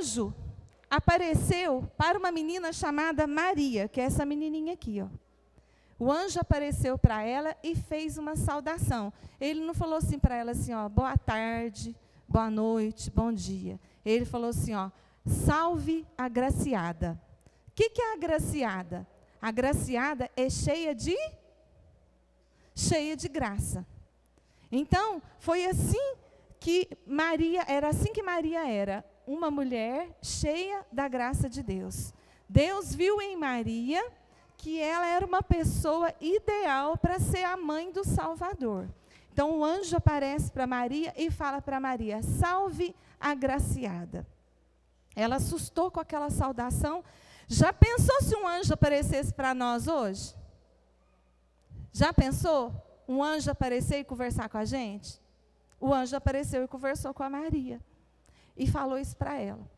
anjo apareceu para uma menina chamada Maria, que é essa menininha aqui, ó. O anjo apareceu para ela e fez uma saudação. Ele não falou assim para ela assim, ó, boa tarde, boa noite, bom dia. Ele falou assim, ó, salve agraciada. O que é agraciada? Agraciada é cheia de graça. Então, foi assim que Maria era, uma mulher cheia da graça de Deus. Deus viu em Maria que ela era uma pessoa ideal para ser a mãe do Salvador. Então, o anjo aparece para Maria e fala para Maria, salve agraciada. Ela assustou com aquela saudação. Já pensou se um anjo aparecesse para nós hoje? Já pensou? Um anjo aparecer e conversar com a gente? O anjo apareceu e conversou com a Maria. E falou isso para ela.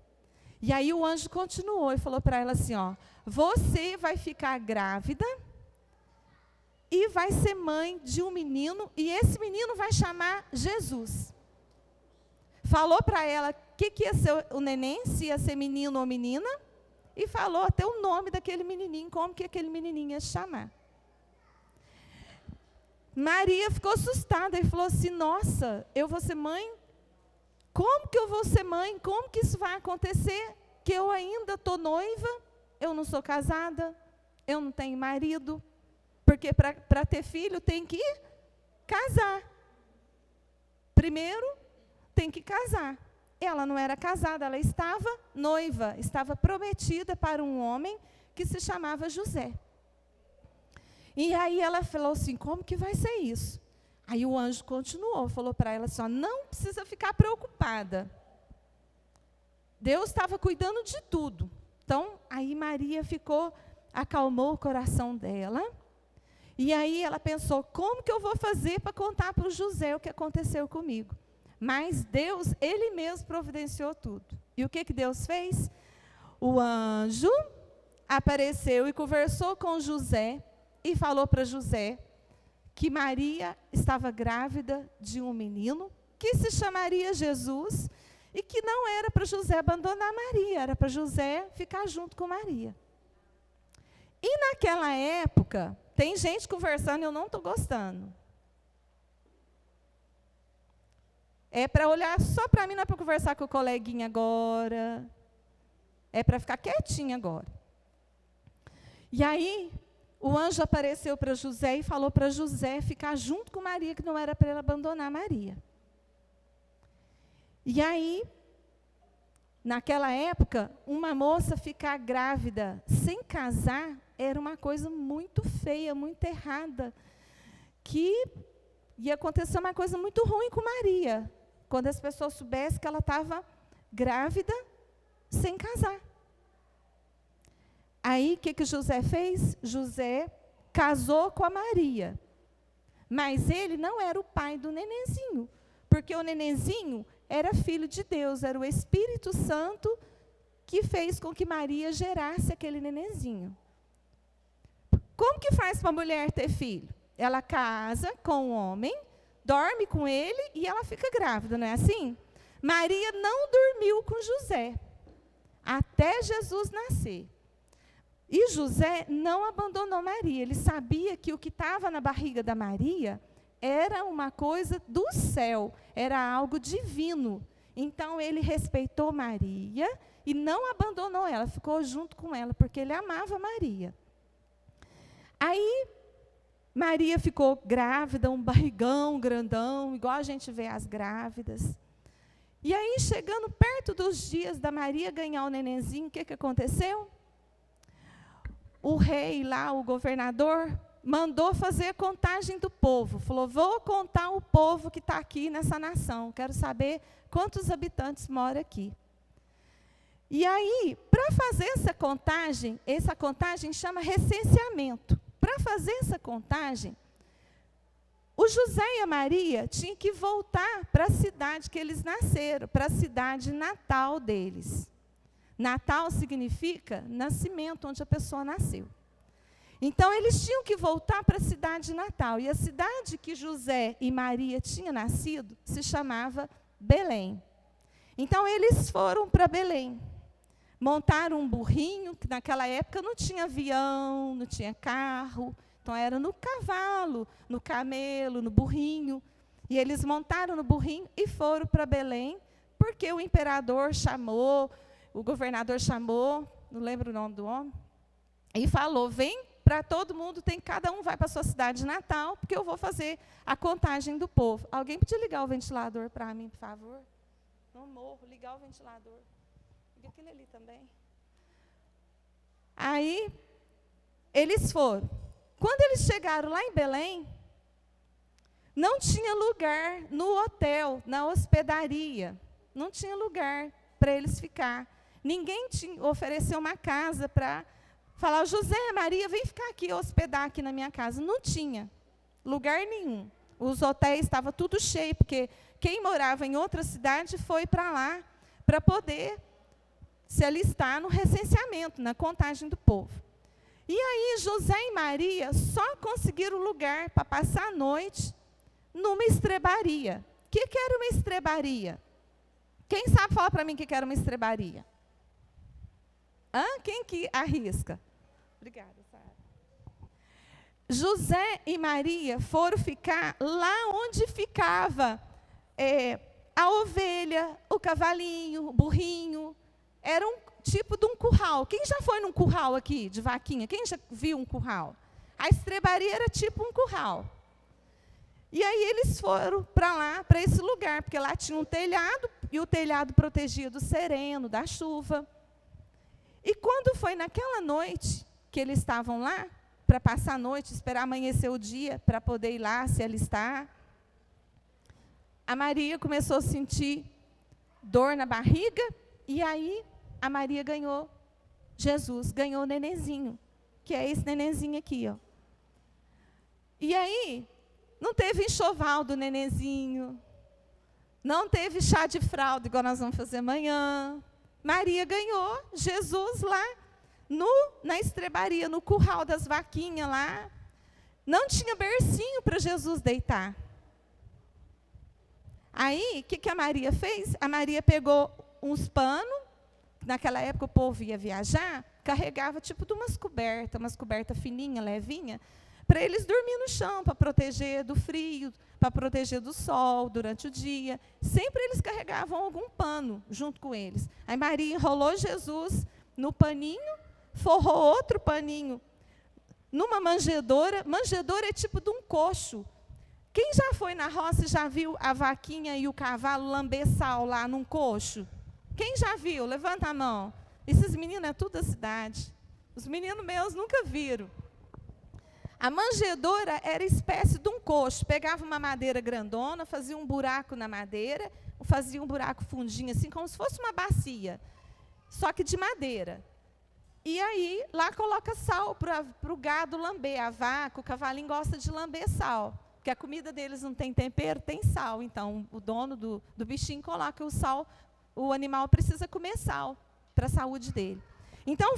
E aí o anjo continuou e falou para ela assim, ó, você vai ficar grávida e vai ser mãe de um menino, e esse menino vai chamar Jesus. Falou para ela o que ia ser o neném, se ia ser menino ou menina, e falou até o nome daquele menininho, como que aquele menininho ia se chamar. Maria ficou assustada e falou assim, nossa, eu vou ser mãe? Como que eu vou ser mãe? Como que isso vai acontecer? Que eu ainda estou noiva, eu não sou casada, eu não tenho marido. Porque para ter filho tem que casar. Primeiro, tem que casar. Ela não era casada, ela estava noiva, estava prometida para um homem que se chamava José. E aí ela falou assim, como que vai ser isso? Aí o anjo continuou, falou para ela assim, ó, não precisa ficar preocupada. Deus estava cuidando de tudo. Então, aí Maria acalmou o coração dela. E aí ela pensou, como que eu vou fazer para contar para o José o que aconteceu comigo? Mas Deus, Ele mesmo providenciou tudo. E o que Deus fez? O anjo apareceu e conversou com José e falou para José que Maria estava grávida de um menino que se chamaria Jesus e que não era para José abandonar Maria, era para José ficar junto com Maria. E naquela época, tem gente conversando e eu não estou gostando. É para olhar só para mim, não é para conversar com o coleguinha agora. É para ficar quietinha agora. E aí, o anjo apareceu para José e falou para José ficar junto com Maria, que não era para ele abandonar Maria. E aí, naquela época, uma moça ficar grávida sem casar era uma coisa muito feia, muito errada, que ia acontecer uma coisa muito ruim com Maria, quando as pessoas soubessem que ela estava grávida sem casar. Aí, o que José fez? José casou com a Maria. Mas ele não era o pai do nenenzinho, porque o nenenzinho era filho de Deus, era o Espírito Santo que fez com que Maria gerasse aquele nenenzinho. Como que faz para a mulher ter filho? Ela casa com o homem, dorme com ele e ela fica grávida, não é assim? Maria não dormiu com José, até Jesus nascer. E José não abandonou Maria, ele sabia que o que estava na barriga da Maria era uma coisa do céu, era algo divino. Então, ele respeitou Maria e não abandonou ela, ficou junto com ela, porque ele amava Maria. Aí, Maria ficou grávida, um barrigão grandão, igual a gente vê as grávidas. E aí, chegando perto dos dias da Maria ganhar o nenenzinho, o que aconteceu? O rei lá, o governador, mandou fazer a contagem do povo. Falou, vou contar o povo que está aqui nessa nação. Quero saber quantos habitantes moram aqui. E aí, para fazer essa contagem chama recenseamento. Para fazer essa contagem, o José e a Maria tinham que voltar para a cidade que eles nasceram, para a cidade natal deles. Natal significa nascimento, onde a pessoa nasceu. Então, eles tinham que voltar para a cidade natal. E a cidade que José e Maria tinham nascido se chamava Belém. Então, eles foram para Belém. montaram um burrinho, que naquela época não tinha avião, não tinha carro, então era no cavalo, no camelo, no burrinho. E eles montaram no burrinho e foram para Belém, porque o imperador chamou, o governador chamou, não lembro o nome do homem, e falou, vem para todo mundo, cada um vai para a sua cidade natal, porque eu vou fazer a contagem do povo. Alguém podia ligar o ventilador para mim, por favor? Não morro, ligar o ventilador. Liga aquele ali também. Aí, eles foram. Quando eles chegaram lá em Belém, não tinha lugar no hotel, na hospedaria. Não tinha lugar para eles ficar. Ninguém ofereceu uma casa para falar, José, Maria, vem ficar aqui, hospedar aqui na minha casa. Não tinha lugar nenhum. Os hotéis estavam tudo cheio, porque quem morava em outra cidade foi para lá para poder se alistar no recenseamento, na contagem do povo. E aí, José e Maria só conseguiram lugar para passar a noite numa estrebaria. O que era uma estrebaria? Quem sabe falar para mim o que era uma estrebaria? Quem que arrisca? Obrigada, Sara. José e Maria foram ficar lá onde ficava a ovelha, o cavalinho, o burrinho. Era um tipo de um curral. Quem já foi num curral aqui, de vaquinha? Quem já viu um curral? A estrebaria era tipo um curral. E aí eles foram para lá, para esse lugar, porque lá tinha um telhado, e o telhado protegia do sereno, da chuva. E quando foi naquela noite que eles estavam lá, para passar a noite, esperar amanhecer o dia, para poder ir lá se alistar, a Maria começou a sentir dor na barriga, e aí a Maria ganhou Jesus, ganhou o nenenzinho, que é esse nenenzinho aqui, ó. E aí, não teve enxoval do nenenzinho, não teve chá de fralda, igual nós vamos fazer amanhã. Maria ganhou Jesus lá na estrebaria, no curral das vaquinhas lá. Não tinha bercinho para Jesus deitar. Aí, o que a Maria fez? A Maria pegou uns panos, naquela época o povo ia viajar, carregava tipo de umas cobertas fininhas, levinhas, para eles dormirem no chão, para proteger do frio, para proteger do sol durante o dia. Sempre eles carregavam algum pano junto com eles. Aí Maria enrolou Jesus no paninho, forrou outro paninho numa manjedoura. Manjedoura é tipo de um coxo. Quem já foi na roça e já viu a vaquinha e o cavalo lamber sal lá num coxo? Quem já viu? Levanta a mão. Esses meninos é tudo da cidade. Os meninos meus nunca viram. A manjedoura era espécie de um coxo. Pegava uma madeira grandona, fazia um buraco na madeira, fazia um buraco fundinho, assim, como se fosse uma bacia, só que de madeira. E aí, lá coloca sal para o gado lamber. A vaca, o cavalinho gosta de lamber sal, porque a comida deles não tem tempero, tem sal. Então, o dono do bichinho coloca o sal, o animal precisa comer sal para a saúde dele. Então,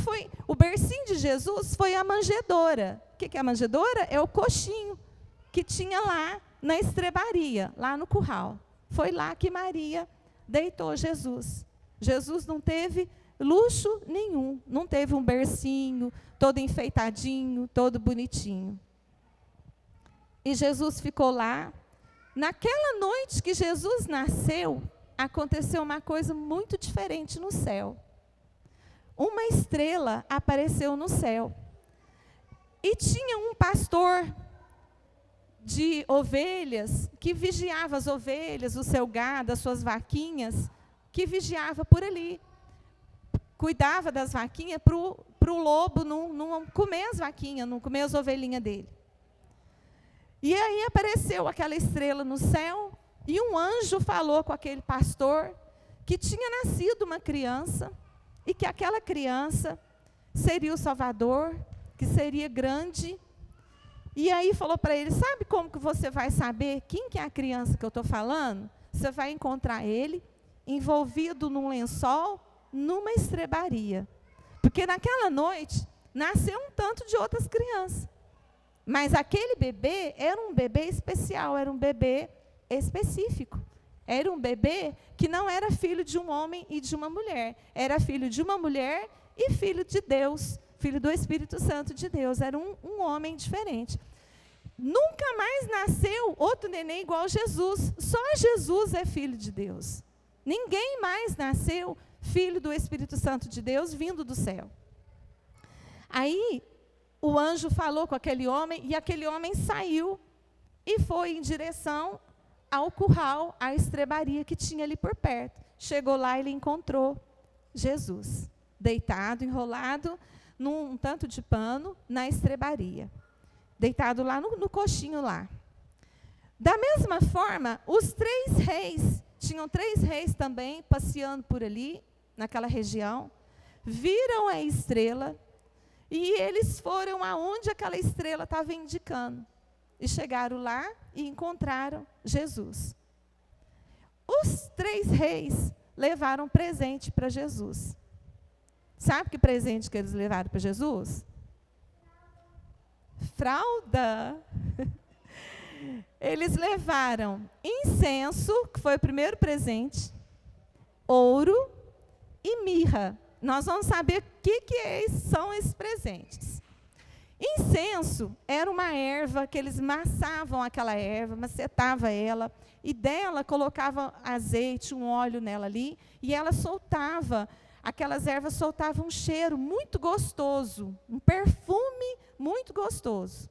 o bercinho de Jesus foi a manjedoura. O que é a manjedoura? É o coxinho que tinha lá na estrebaria, lá no curral. Foi lá que Maria deitou Jesus. Jesus não teve luxo nenhum, não teve um bercinho todo enfeitadinho, todo bonitinho. E Jesus ficou lá. Naquela noite que Jesus nasceu, aconteceu uma coisa muito diferente no céu. Uma estrela apareceu no céu. E tinha um pastor de ovelhas que vigiava as ovelhas, o seu gado, as suas vaquinhas, que vigiava por ali. Cuidava das vaquinhas para o lobo não comer as vaquinhas, não comer as ovelhinhas dele. E aí apareceu aquela estrela no céu, e um anjo falou com aquele pastor que tinha nascido uma criança, e que aquela criança seria o Salvador, que seria grande. E aí falou para ele, sabe como que você vai saber quem que é a criança que eu estou falando? Você vai encontrar ele envolvido num lençol, numa estrebaria. Porque naquela noite, nasceu um tanto de outras crianças. Mas aquele bebê era um bebê especial, era um bebê específico. Era um bebê que não era filho de um homem e de uma mulher. Era filho de uma mulher e filho de Deus, filho do Espírito Santo de Deus. Era um homem diferente. Nunca mais nasceu outro neném igual a Jesus. Só Jesus é filho de Deus. Ninguém mais nasceu filho do Espírito Santo de Deus vindo do céu. Aí, o anjo falou com aquele homem, e aquele homem saiu e foi em direção ao curral, à estrebaria que tinha ali por perto. Chegou lá e ele encontrou Jesus, deitado, enrolado num tanto de pano na estrebaria. Deitado lá no coxinho lá. Da mesma forma, os 3 reis, tinham 3 reis também passeando por ali, naquela região, viram a estrela e eles foram aonde aquela estrela estava indicando. E chegaram lá e encontraram Jesus. Os 3 reis levaram presente para Jesus. Sabe que presente que eles levaram para Jesus? Fralda. Eles levaram incenso, que foi o primeiro presente, ouro e mirra. Nós vamos saber o que são esses presentes. Incenso era uma erva que eles maçavam aquela erva, macetavam ela, e dela colocavam azeite, um óleo nela ali, e ela soltava, aquelas ervas soltavam um cheiro muito gostoso, um perfume muito gostoso.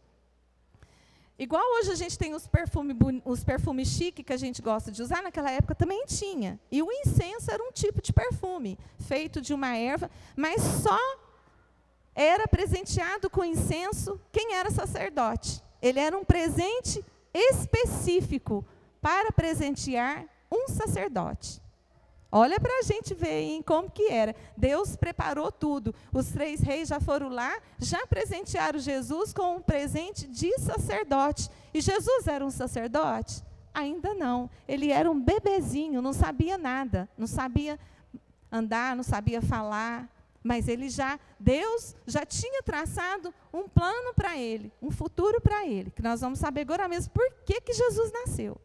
Igual hoje a gente tem os perfumes chiques que a gente gosta de usar, naquela época também tinha. E o incenso era um tipo de perfume, feito de uma erva, mas só era presenteado com incenso quem era sacerdote. Ele era um presente específico para presentear um sacerdote. Olha para a gente ver hein, como que era. Deus preparou tudo. Os 3 reis já foram lá, já presentearam Jesus com um presente de sacerdote. E Jesus era um sacerdote? Ainda não. Ele era um bebezinho, não sabia nada. Não sabia andar, não sabia falar. Mas Deus já tinha traçado um plano para ele, um futuro para ele, que nós vamos saber agora mesmo por que Jesus nasceu.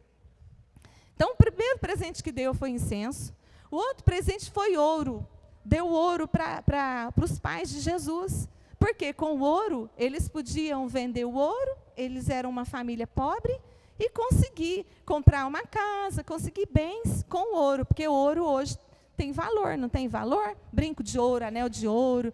Então, o primeiro presente que deu foi incenso. O outro presente foi ouro. Deu ouro para os pais de Jesus. Porque com o ouro, eles podiam vender o ouro, eles eram uma família pobre, e conseguir comprar uma casa, conseguir bens com o ouro. Porque o ouro hoje tem valor, não tem valor? Brinco de ouro, anel de ouro,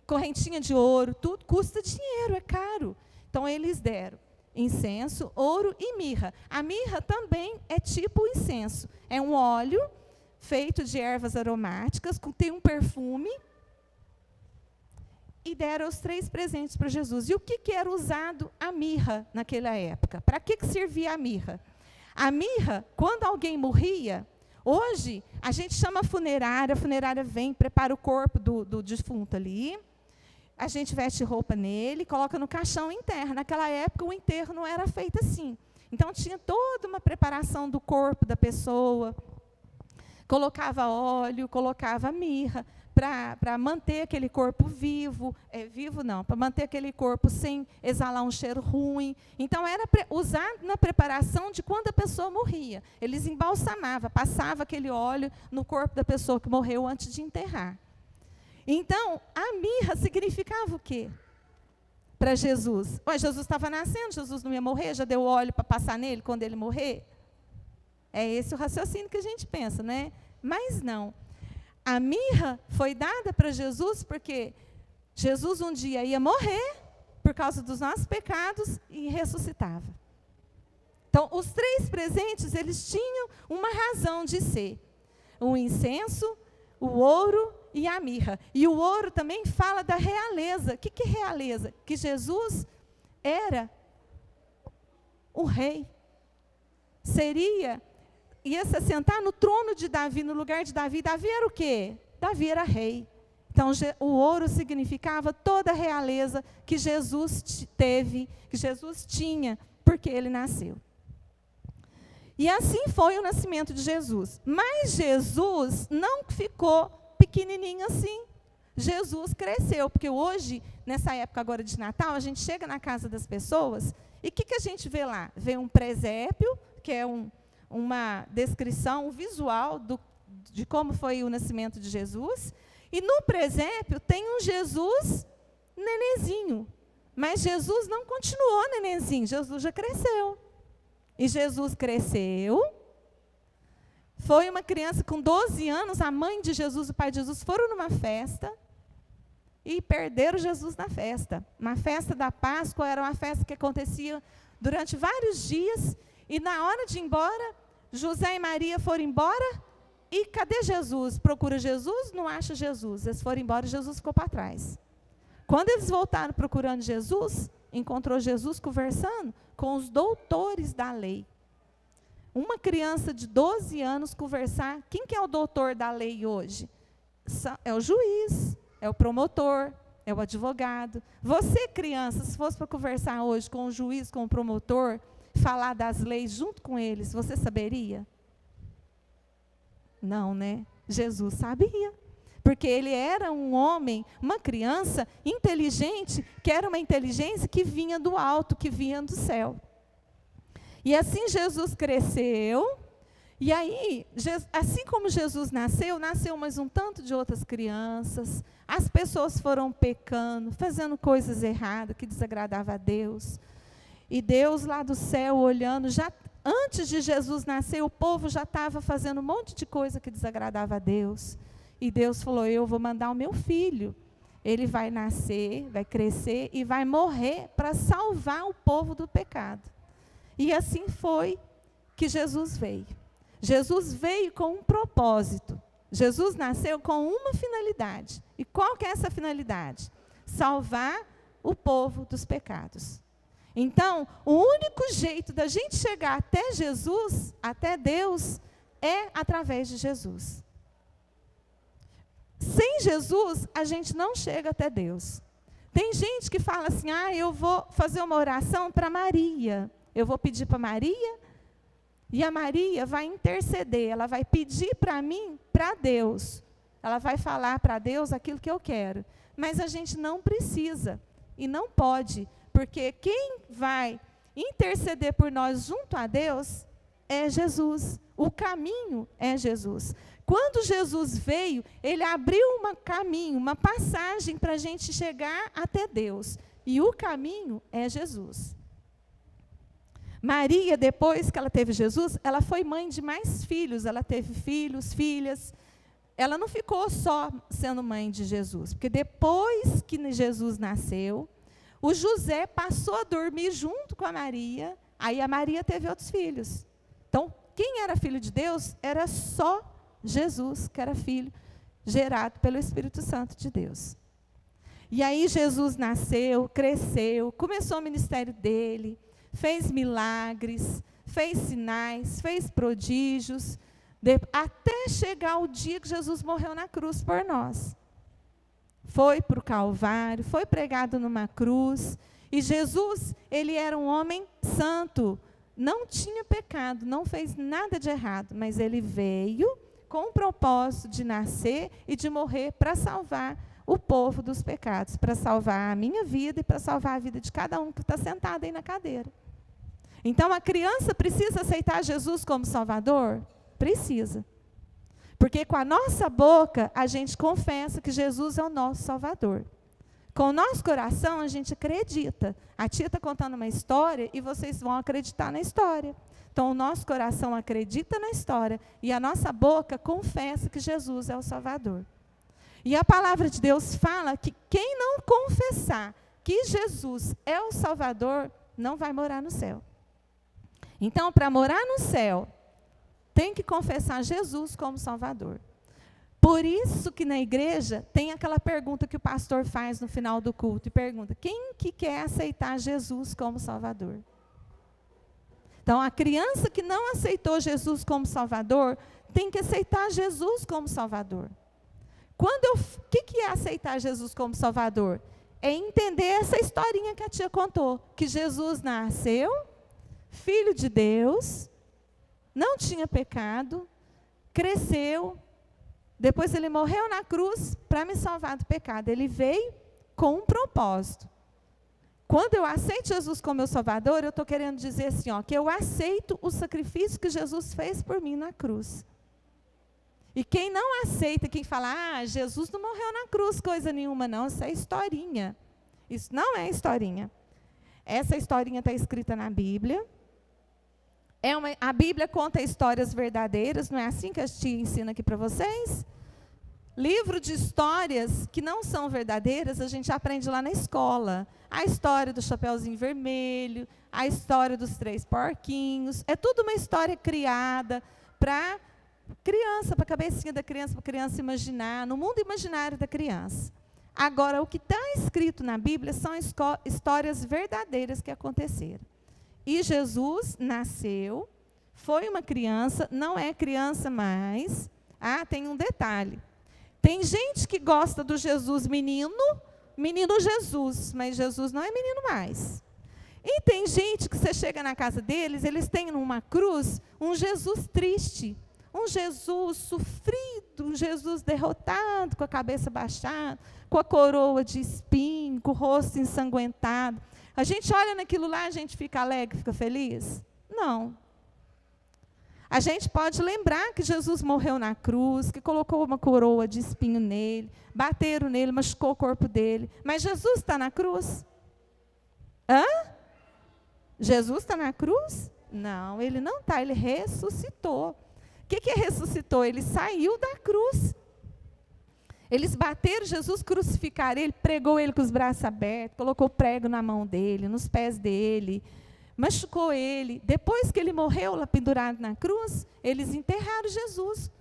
correntinha de ouro, tudo custa dinheiro, é caro. Então, eles deram incenso, ouro e mirra. A mirra também é tipo incenso. É um óleo feito de ervas aromáticas, tem um perfume, e deram os 3 presentes para Jesus. E o que era usado a mirra naquela época? Para que servia a mirra? A mirra, quando alguém morria, hoje a gente chama a funerária vem, prepara o corpo do defunto ali, a gente veste roupa nele, coloca no caixão e enterra. Naquela época o enterro não era feito assim. Então tinha toda uma preparação do corpo da pessoa, colocava óleo, colocava mirra, para manter aquele corpo vivo, para manter aquele corpo sem exalar um cheiro ruim. Então, era usado na preparação de quando a pessoa morria. Eles embalsamavam, passavam aquele óleo no corpo da pessoa que morreu antes de enterrar. Então, a mirra significava o quê? Para Jesus. Jesus estava nascendo, Jesus não ia morrer, já deu óleo para passar nele quando ele morrer? É esse o raciocínio que a gente pensa, né? Mas não. A mirra foi dada para Jesus porque Jesus um dia ia morrer por causa dos nossos pecados e ressuscitava. Então, os 3 presentes, eles tinham uma razão de ser. O incenso, o ouro e a mirra. E o ouro também fala da realeza. O que é realeza? Que Jesus era o rei. Ia se assentar no trono de Davi, no lugar de Davi. Davi era o quê? Davi era rei. Então, o ouro significava toda a realeza que Jesus teve, que Jesus tinha, porque ele nasceu. E assim foi o nascimento de Jesus. Mas Jesus não ficou pequenininho assim. Jesus cresceu, porque hoje, nessa época agora de Natal, a gente chega na casa das pessoas, e o que a gente vê lá? Vê um presépio, que é uma descrição visual de como foi o nascimento de Jesus. E no presépio tem um Jesus nenenzinho. Mas Jesus não continuou nenenzinho, Jesus já cresceu. E Jesus cresceu. Foi uma criança com 12 anos, a mãe de Jesus e o pai de Jesus foram numa festa e perderam Jesus na festa. Uma festa da Páscoa era uma festa que acontecia durante vários dias. E na hora de ir embora, José e Maria foram embora. E cadê Jesus? Procura Jesus, não acha Jesus. Eles foram embora e Jesus ficou para trás. Quando eles voltaram procurando Jesus, encontrou Jesus conversando com os doutores da lei. Uma criança de 12 anos conversar, quem que é o doutor da lei hoje? É o juiz, é o promotor, é o advogado. Você, criança, se fosse para conversar hoje com o juiz, com o promotor, falar das leis junto com eles, você saberia? Não, né? Jesus sabia. Porque ele era um homem, uma criança inteligente, que era uma inteligência que vinha do alto, que vinha do céu. E assim Jesus cresceu, e aí, assim como Jesus nasceu mais um tanto de outras crianças, as pessoas foram pecando, fazendo coisas erradas, que desagradavam a Deus. E Deus lá do céu olhando, já antes de Jesus nascer, o povo já estava fazendo um monte de coisa que desagradava a Deus. E Deus falou, eu vou mandar o meu filho. Ele vai nascer, vai crescer e vai morrer para salvar o povo do pecado. E assim foi que Jesus veio. Jesus veio com um propósito. Jesus nasceu com uma finalidade. E qual que é essa finalidade? Salvar o povo dos pecados. Então, o único jeito da gente chegar até Jesus, até Deus, é através de Jesus. Sem Jesus, a gente não chega até Deus. Tem gente que fala assim, eu vou fazer uma oração para Maria. Eu vou pedir para Maria, e a Maria vai interceder, ela vai pedir para mim, para Deus. Ela vai falar para Deus aquilo que eu quero. Mas a gente não precisa, e não pode, porque quem vai interceder por nós junto a Deus é Jesus. O caminho é Jesus. Quando Jesus veio, ele abriu um caminho, uma passagem para a gente chegar até Deus. E o caminho é Jesus. Maria, depois que ela teve Jesus, ela foi mãe de mais filhos. Ela teve filhos, filhas. Ela não ficou só sendo mãe de Jesus. Porque depois que Jesus nasceu, o José passou a dormir junto com a Maria. Aí a Maria teve outros filhos. Então, quem era filho de Deus era só Jesus, que era filho gerado pelo Espírito Santo de Deus. E aí Jesus nasceu, cresceu, começou o ministério dele, fez milagres, fez sinais, fez prodígios, até chegar o dia que Jesus morreu na cruz por nós. Foi para o Calvário, foi pregado numa cruz, e Jesus, ele era um homem santo, não tinha pecado, não fez nada de errado, mas ele veio com o propósito de nascer e de morrer para salvar o povo dos pecados, para salvar a minha vida e para salvar a vida de cada um que está sentado aí na cadeira. Então, a criança precisa aceitar Jesus como Salvador? Precisa. Porque com a nossa boca, a gente confessa que Jesus é o nosso Salvador. Com o nosso coração, a gente acredita. A tia está contando uma história e vocês vão acreditar na história. Então, o nosso coração acredita na história e a nossa boca confessa que Jesus é o Salvador. E a palavra de Deus fala que quem não confessar que Jesus é o Salvador, não vai morar no céu. Então, para morar no céu, tem que confessar Jesus como Salvador. Por isso que na igreja tem aquela pergunta que o pastor faz no final do culto, e pergunta, quem que quer aceitar Jesus como Salvador? Então, a criança que não aceitou Jesus como Salvador, tem que aceitar Jesus como Salvador. O que é aceitar Jesus como Salvador? É entender essa historinha que a tia contou, que Jesus nasceu, filho de Deus, não tinha pecado, cresceu, depois ele morreu na cruz para me salvar do pecado. Ele veio com um propósito. Quando eu aceito Jesus como meu Salvador, eu estou querendo dizer assim, ó, que eu aceito o sacrifício que Jesus fez por mim na cruz. E quem não aceita, quem fala, Jesus não morreu na cruz, coisa nenhuma, não, isso é historinha. Isso não é historinha. Essa historinha está escrita na Bíblia. A Bíblia conta histórias verdadeiras, não é assim que a tia ensina aqui para vocês? Livro de histórias que não são verdadeiras, a gente aprende lá na escola. A história do Chapeuzinho Vermelho, a história dos 3 porquinhos. É tudo uma história criada para criança, para a cabecinha da criança, para a criança imaginar, no mundo imaginário da criança. Agora, o que está escrito na Bíblia são histórias verdadeiras que aconteceram. E Jesus nasceu, foi uma criança, não é criança mais. Tem um detalhe. Tem gente que gosta do Jesus menino Jesus, mas Jesus não é menino mais. E tem gente que você chega na casa deles, eles têm numa cruz um Jesus triste, um Jesus sofrido, um Jesus derrotado, com a cabeça baixada, com a coroa de espinho, com o rosto ensanguentado. A gente olha naquilo lá, a gente fica alegre, fica feliz? Não. A gente pode lembrar que Jesus morreu na cruz, que colocou uma coroa de espinho nele, bateram nele, machucou o corpo dele. Mas Jesus está na cruz? Jesus está na cruz? Não, ele não está, ele ressuscitou. O que ressuscitou? Ele saiu da cruz. Eles bateram Jesus, crucificaram ele, pregou ele com os braços abertos, colocou prego na mão dele, nos pés dele, machucou ele. Depois que ele morreu lá pendurado na cruz, eles enterraram Jesus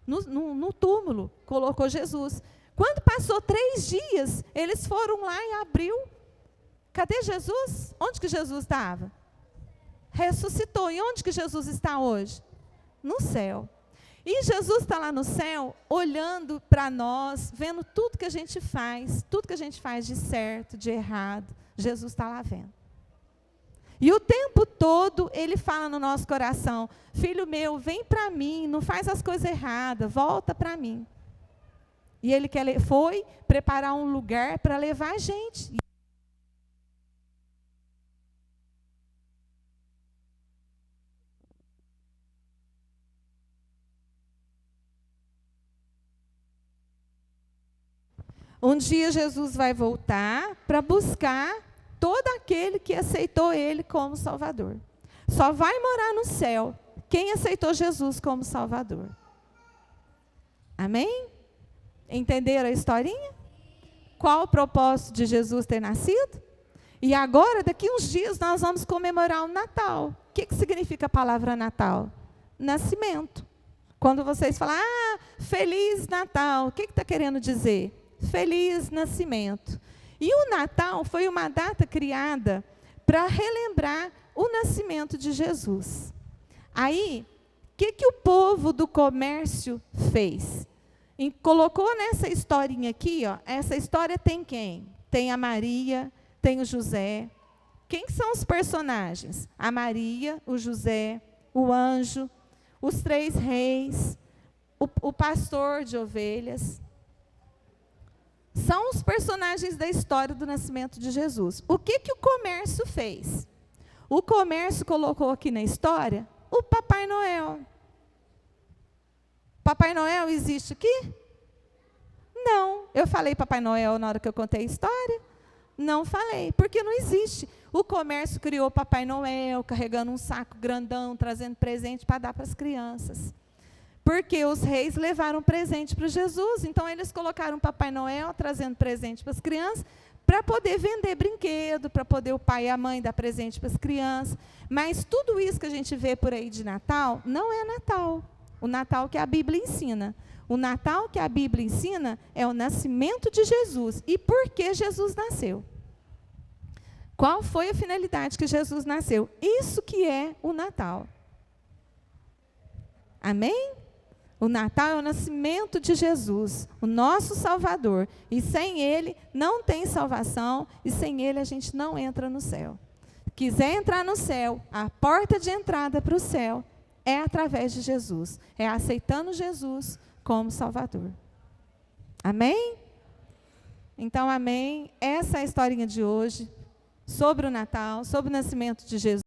no túmulo, colocou Jesus. Quando passou 3 dias, eles foram lá e abriu. Cadê Jesus? Onde que Jesus estava? Ressuscitou. E onde que Jesus está hoje? No céu. E Jesus está lá no céu, olhando para nós, vendo tudo que a gente faz de certo, de errado. Jesus está lá vendo. E o tempo todo ele fala no nosso coração: filho meu, vem para mim, não faz as coisas erradas, volta para mim. E ele foi preparar um lugar para levar a gente. Um dia Jesus vai voltar para buscar todo aquele que aceitou ele como Salvador. Só vai morar no céu quem aceitou Jesus como Salvador. Amém? Entenderam a historinha? Qual o propósito de Jesus ter nascido? E agora, daqui uns dias, nós vamos comemorar o Natal. O que significa a palavra Natal? Nascimento. Quando vocês falam, Feliz Natal, o que está querendo dizer? Feliz nascimento. E o Natal foi uma data criada para relembrar o nascimento de Jesus. Aí, o que o povo do comércio fez? Colocou nessa historinha aqui, essa história tem quem? Tem a Maria, tem o José. Quem são os personagens? A Maria, o José, o anjo, os 3 reis, o pastor de ovelhas. São os personagens da história do nascimento de Jesus. O que o comércio fez? O comércio colocou aqui na história o Papai Noel. Papai Noel existe aqui? Não. Eu falei Papai Noel na hora que eu contei a história? Não falei, porque não existe. O comércio criou Papai Noel, carregando um saco grandão, trazendo presente para dar para as crianças. Porque os reis levaram presente para Jesus, então eles colocaram Papai Noel trazendo presente para as crianças, para poder vender brinquedo, para poder o pai e a mãe dar presente para as crianças. Mas tudo isso que a gente vê por aí de Natal, não é Natal. O Natal que a Bíblia ensina. O Natal que a Bíblia ensina é o nascimento de Jesus. E por que Jesus nasceu? Qual foi a finalidade que Jesus nasceu? Isso que é o Natal. Amém? O Natal é o nascimento de Jesus, o nosso Salvador. E sem Ele não tem salvação, e sem Ele a gente não entra no céu. Quiser entrar no céu, a porta de entrada para o céu é através de Jesus. É aceitando Jesus como Salvador. Amém? Então, amém. Essa é a historinha de hoje. sobre o Natal, sobre o nascimento de Jesus.